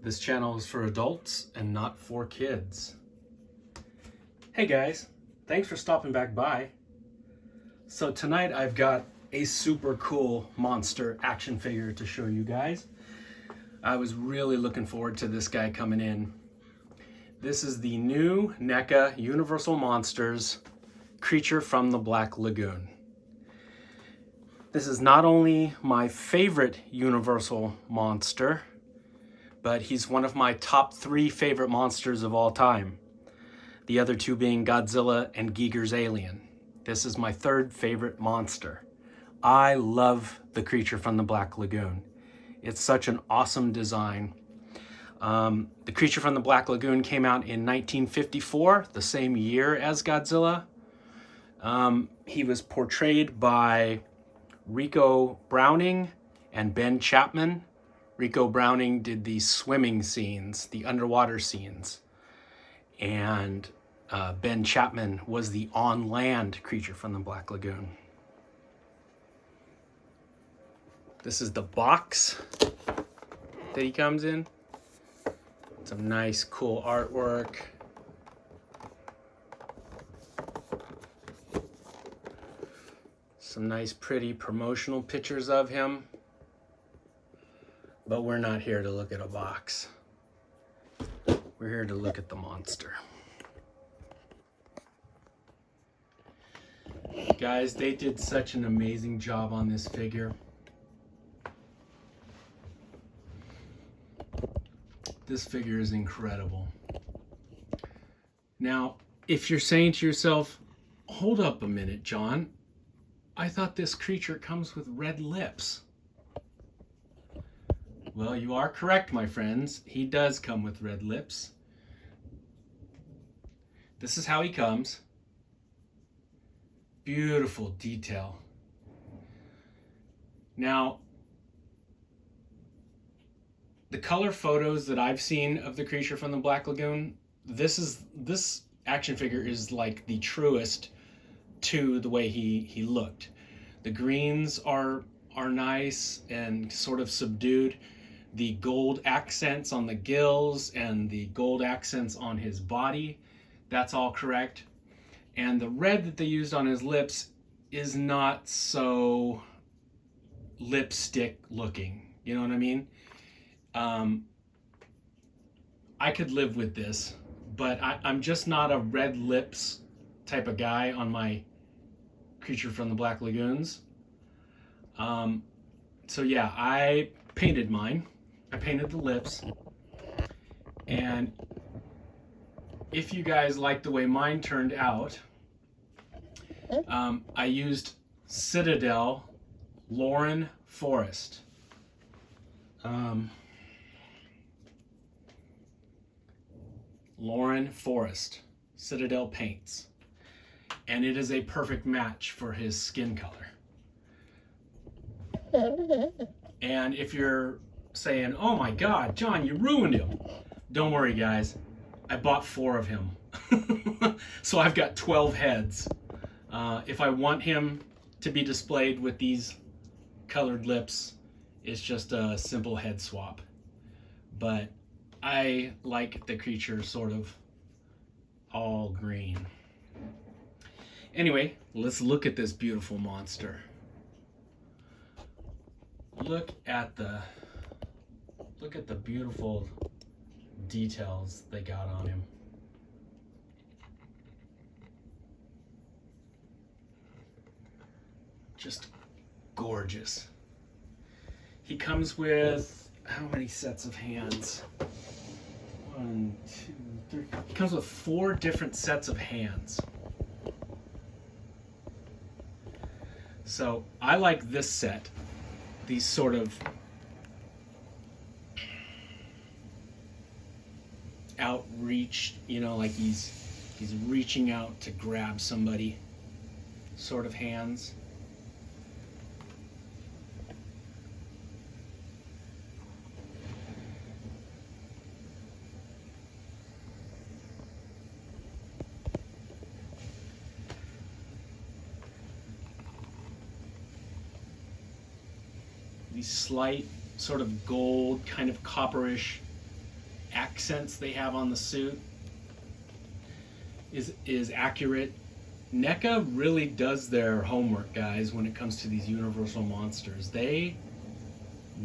This channel is for adults and not for kids. Hey guys, thanks for stopping back by. So tonight I've got a super cool monster action figure to show you guys. I was really looking forward to this guy coming in. This is the new NECA Universal Monsters creature from the Black Lagoon. This is not only my favorite Universal monster, but he's one of my top 3 favorite monsters of all time. The other 2 being Godzilla and Giger's Alien. This is my 3rd favorite monster. I love the creature from the Black Lagoon. It's such an awesome design. The creature from the Black Lagoon came out in 1954, the same year as Godzilla. He was portrayed by Rico Browning and Ben Chapman. Rico Browning did the swimming scenes, the underwater scenes. And Ben Chapman was the on-land creature from the Black Lagoon. This is the box that he comes in. Some nice, cool artwork. Some nice, pretty promotional pictures of him. But we're not here to look at a box. We're here to look at the monster. Guys, they did such an amazing job on this figure. This figure is incredible. Now, if you're saying to yourself, hold up a minute, John, I thought this creature comes with red lips. Well, you are correct, my friends. He does come with red lips. This is how he comes. Beautiful detail. Now, the color photos that I've seen of the creature from the Black Lagoon, this action figure is like the truest to the way he looked. The greens are nice and sort of subdued. The gold accents on the gills and the gold accents on his body, that's all correct. And the red that they used on his lips is not so lipstick looking. You know what I mean? I could live with this, but I'm just not a red lips type of guy on my creature from the Black Lagoons. So yeah, I painted mine. I painted the lips. And if you guys like the way mine turned out, I used Citadel Lauren Forest. Lauren Forest Citadel paints. And it is a perfect match for his skin color. And if you're saying, oh my God, John, you ruined him. Don't worry, guys. I bought 4 of him. So I've got 12 heads. If I want him to be displayed with these colored lips, it's just a simple head swap. But I like the creature sort of all green. Anyway, let's look at this beautiful monster. Look at the beautiful details they got on him. Just gorgeous. He comes with how many sets of hands? 1, 2, 3. He comes with 4 different sets of hands. So I like this set. These sort of outreach, you know, like he's reaching out to grab somebody sort of hands. These slight sort of gold, kind of copperish accents they have on the suit is accurate. NECA really does their homework, guys, when it comes to these Universal monsters. They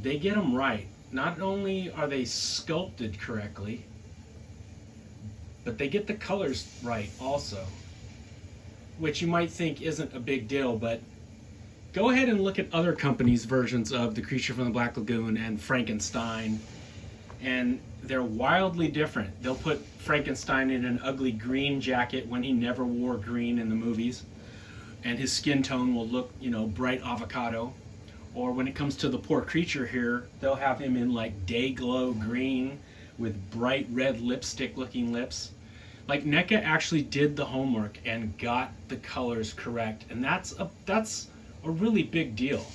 get them right. Not only are they sculpted correctly, but they get the colors right also, which you might think isn't a big deal, but go ahead and look at other companies' versions of The Creature from the Black Lagoon and Frankenstein, and they're wildly different. They'll put Frankenstein in an ugly green jacket when he never wore green in the movies, and his skin tone will look, you know, bright avocado. Or when it comes to the poor creature here, they'll have him in like day glow green with bright red lipstick looking lips. Like, NECA actually did the homework and got the colors correct, and that's a really big deal.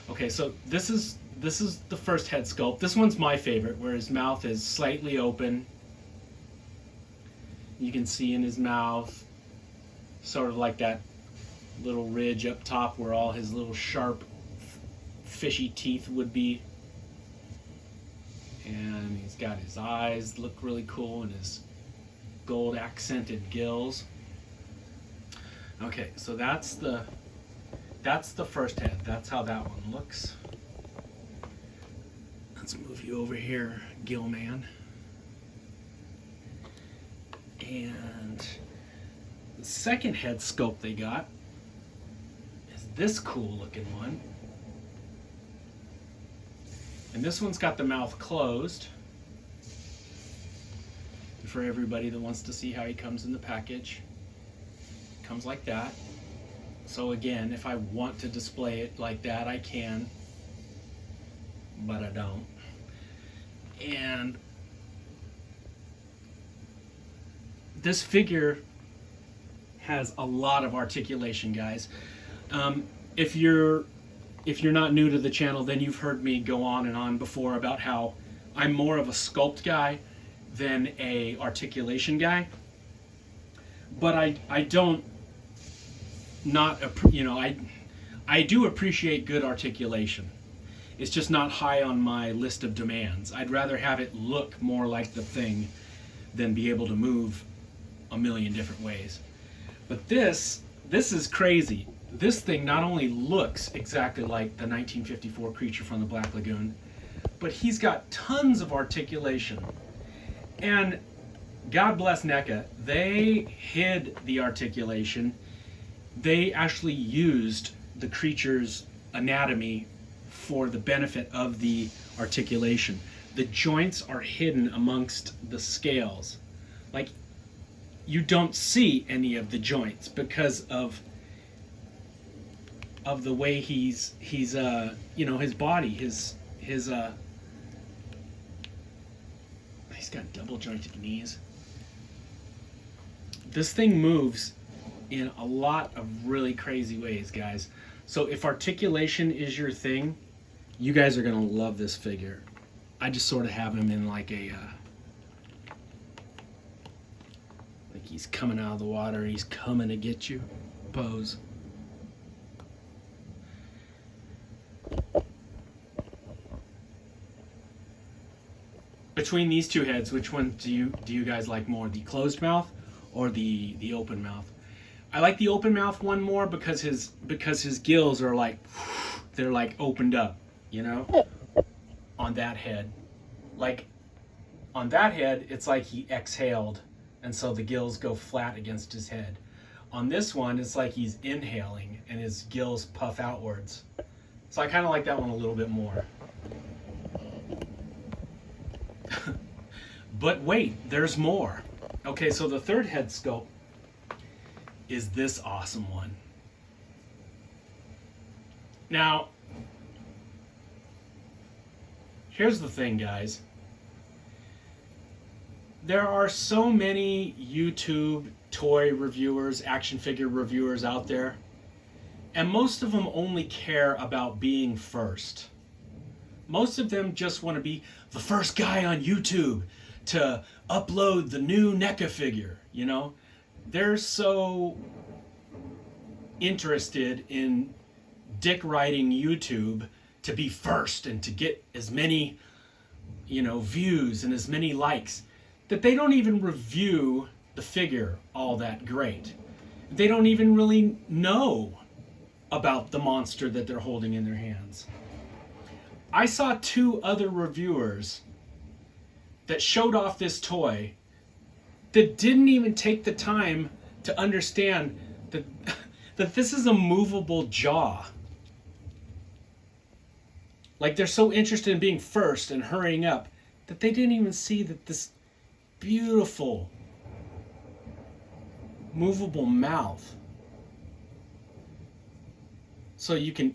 Okay, so this is the first head sculpt. This one's my favorite, where his mouth is slightly open. You can see in his mouth sort of like that little ridge up top where all his little sharp fishy teeth would be. And he's got his eyes look really cool and his gold accented gills. Okay, so that's the first head. That's how that one looks. Let's move you over here, Gill Man. And the second head sculpt they got is this cool looking one. And this one's got the mouth closed. For everybody that wants to see how he comes in the package, it comes like that. So again, if I want to display it like that, I can, but I don't. And this figure has a lot of articulation, guys. If you're not new to the channel, then you've heard me go on and on before about how I'm more of a sculpt guy than a articulation guy. But I don't not, you know, I do appreciate good articulation. It's just not high on my list of demands. I'd rather have it look more like the thing than be able to move a million different ways. But this is crazy. This thing not only looks exactly like the 1954 Creature from the Black Lagoon, but he's got tons of articulation. And God bless NECA, they hid the articulation. They actually used the creature's anatomy for the benefit of the articulation. The joints are hidden amongst the scales. Like, you don't see any of the joints because of the way he's you know, his body, he's got double jointed knees. This thing moves in a lot of really crazy ways, guys. So if articulation is your thing, you guys are gonna love this figure. I just sort of have him in like a like he's coming out of the water, he's coming to get you pose. Between these two heads, which one do you guys like more, the closed mouth or the open mouth? I like the open mouth one more because his gills are like, they're like opened up, you know, on that head. Like on that head, it's like he exhaled, and so the gills go flat against his head. On this one, it's like he's inhaling and his gills puff outwards. So I kind of like that one a little bit more. But wait, there's more. Okay, so the third head sculpt is this awesome one. Now, here's the thing, guys. There are so many YouTube toy reviewers, action figure reviewers out there, and most of them only care about being first. Most of them just want to be the first guy on YouTube to upload the new NECA figure, you know? They're so interested in dick riding YouTube to be first and to get as many views and as many likes, that they don't even review the figure all that great. They don't even really know about the monster that they're holding in their hands. I saw 2 other reviewers that showed off this toy that didn't even take the time to understand that, that this is a movable jaw. Like, they're so interested in being first and hurrying up that they didn't even see that this beautiful movable mouth. So you can,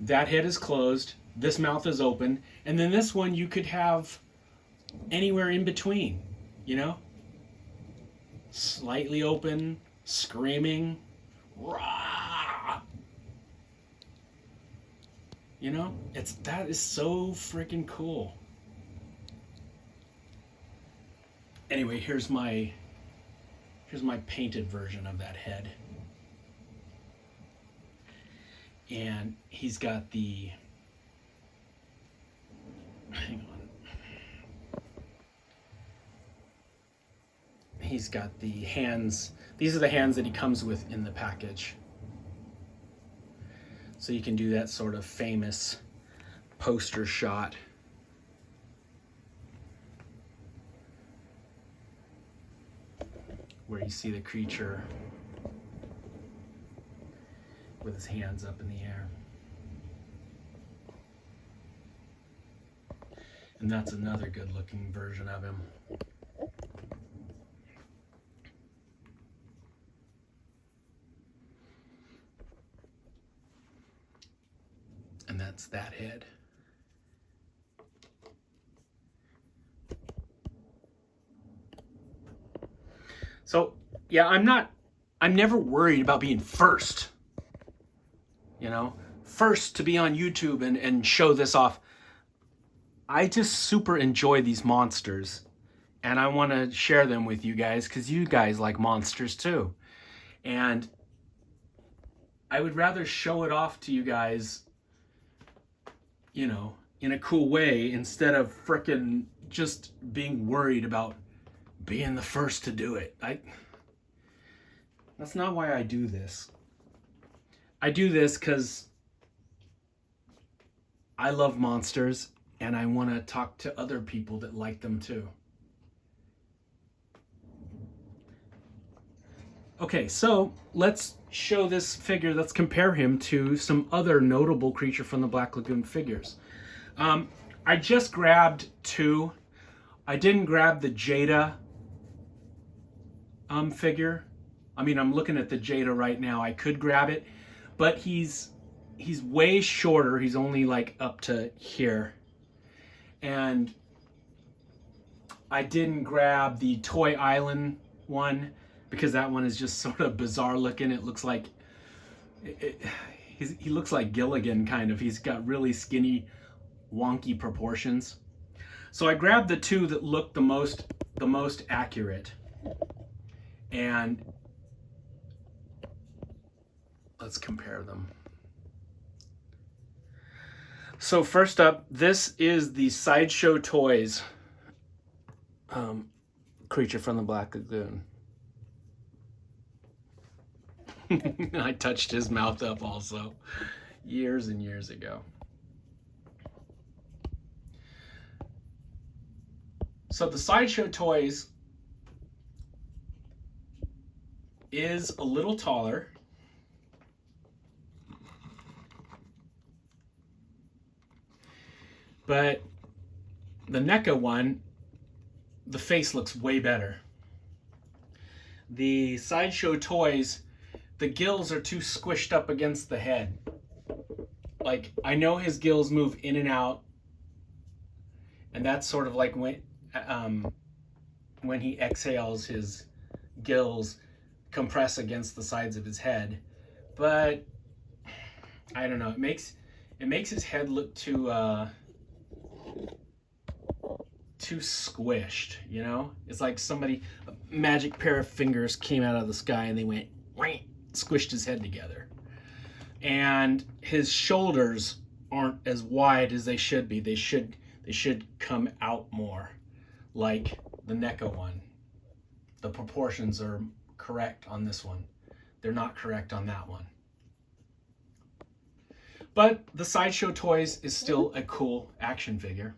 that head is closed, this mouth is open, and then this one you could have anywhere in between, slightly open, screaming, rah. That is so freaking cool. Anyway, here's my painted version of that head. And he's got the, hang on. He's got the hands. These are the hands that he comes with in the package. So you can do that sort of famous poster shot. Where you see the creature with his hands up in the air. And that's another good looking version of him. And that's that head. So, yeah, I'm never worried about being first. First to be on YouTube and show this off. I just super enjoy these monsters. And I want to share them with you guys because you guys like monsters too. And I would rather show it off to you guys, in a cool way instead of frickin' just being worried about being the first to do it. That's not why I do this. I do this because I love monsters and I want to talk to other people that like them too. Okay, so let's show this figure. Let's compare him to some other notable Creature from the Black Lagoon figures. I just grabbed 2. I didn't grab the Jada figure. I'm looking at the Jada right now. I could grab it, but he's way shorter. He's only like up to here. And I didn't grab the Toy Island one because that one is just sort of bizarre looking. It looks like he looks like Gilligan kind of. He's got really skinny, wonky proportions. So I grabbed the 2 that looked the most accurate. And let's compare them. So first up, this is the Sideshow Toys Creature from the Black Lagoon. I touched his mouth up also years and years ago. So the Sideshow Toys is a little taller. But the NECA one, the face looks way better. The Sideshow Toys, the gills are too squished up against the head. Like, I know his gills move in and out, and that's sort of like when he exhales, his gills compress against the sides of his head. But I don't know, it makes his head look too squished, It's like a magic pair of fingers came out of the sky and they went, squished his head together. And his shoulders aren't as wide as they should be. They should come out more, like the NECA one. The proportions are correct on this one. They're not correct on that one. But the Sideshow Toys is still a cool action figure.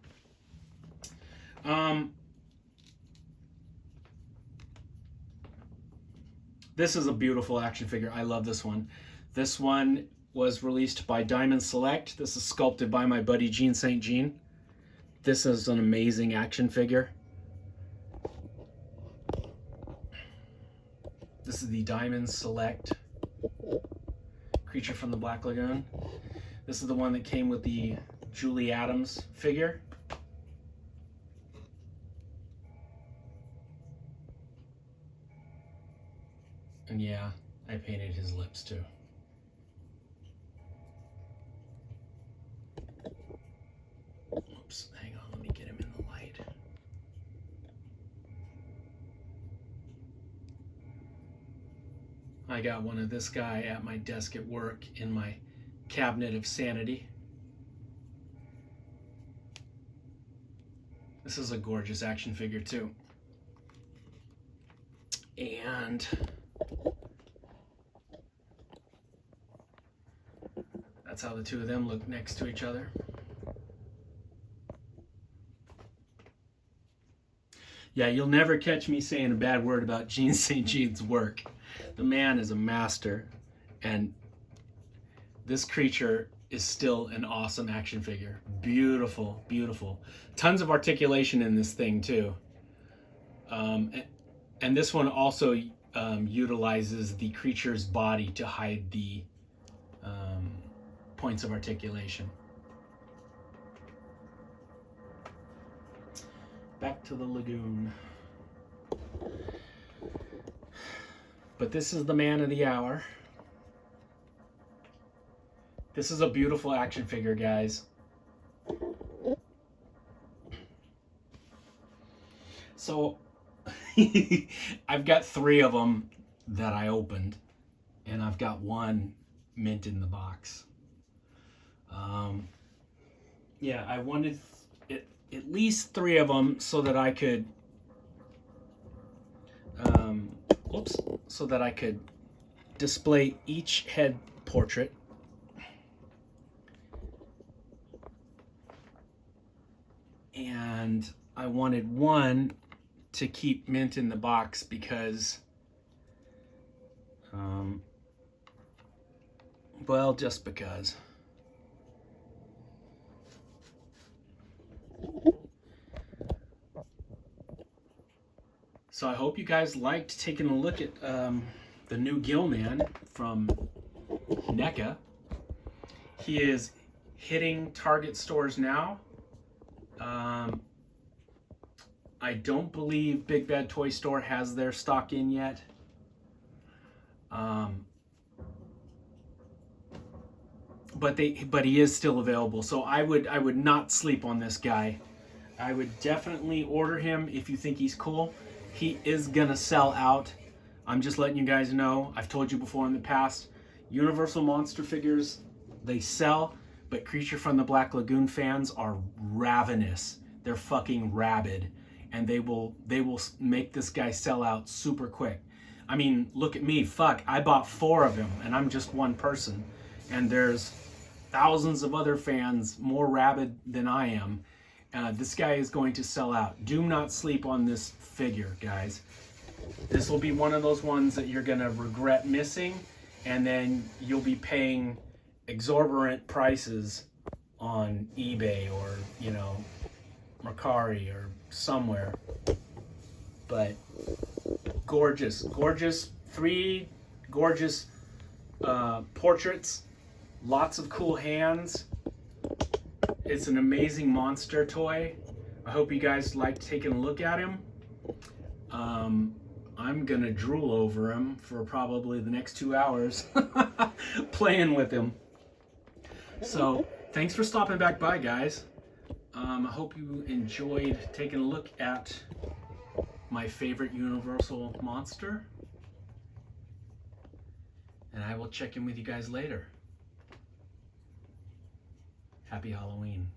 This is a beautiful action figure. I love this one. This one was released by Diamond Select. This is sculpted by my buddy Gene St. Jean. This is an amazing action figure. This is the Diamond Select creature from the Black Lagoon. This is the one that came with the Julie Adams figure. And yeah, I painted his lips too. Oops, hang on, let me get him in the light. I got one of this guy at my desk at work in my cabinet of sanity. This is a gorgeous action figure too. And that's how the two of them look next to each other. Yeah, you'll never catch me saying a bad word about Gene St. Jean's work. The man is a master, and this creature is still an awesome action figure. Beautiful, beautiful. Tons of articulation in this thing too. And this one also utilizes the creature's body to hide the points of articulation. Back to the lagoon. But this is the man of the hour. This is a beautiful action figure, guys. So I've got 3 of them that I opened, and I've got 1 mint in the box. Yeah, I wanted at least 3 of them so that I could so that I could display each head portrait. And I wanted 1 to keep mint in the box because well, just because. So I hope you guys liked taking a look at the new Gillman from NECA. He is hitting Target stores now. I don't believe Big Bad Toy Store has their stock in yet. But he is still available. So I would not sleep on this guy. I would definitely order him if you think he's cool. He is gonna sell out. I'm just letting you guys know. I've told you before in the past, Universal monster figures, they sell, but Creature from the Black Lagoon fans are ravenous. They're fucking rabid, and they will make this guy sell out super quick. I mean, look at me. Fuck, I bought 4 of him, and I'm just one person, and there's thousands of other fans more rabid than I am. This guy is going to sell out. Do not sleep on this figure, guys. This will be one of those ones that you're gonna regret missing, and then you'll be paying exorbitant prices on eBay or, you know, Mercari or somewhere. But gorgeous, gorgeous, 3 gorgeous portraits, lots of cool hands. It's an amazing monster toy. I hope you guys liked taking a look at him. I'm gonna drool over him for probably the next 2 hours playing with him. So thanks for stopping back by, guys. I hope you enjoyed taking a look at my favorite Universal monster. And I will check in with you guys later. Happy Halloween.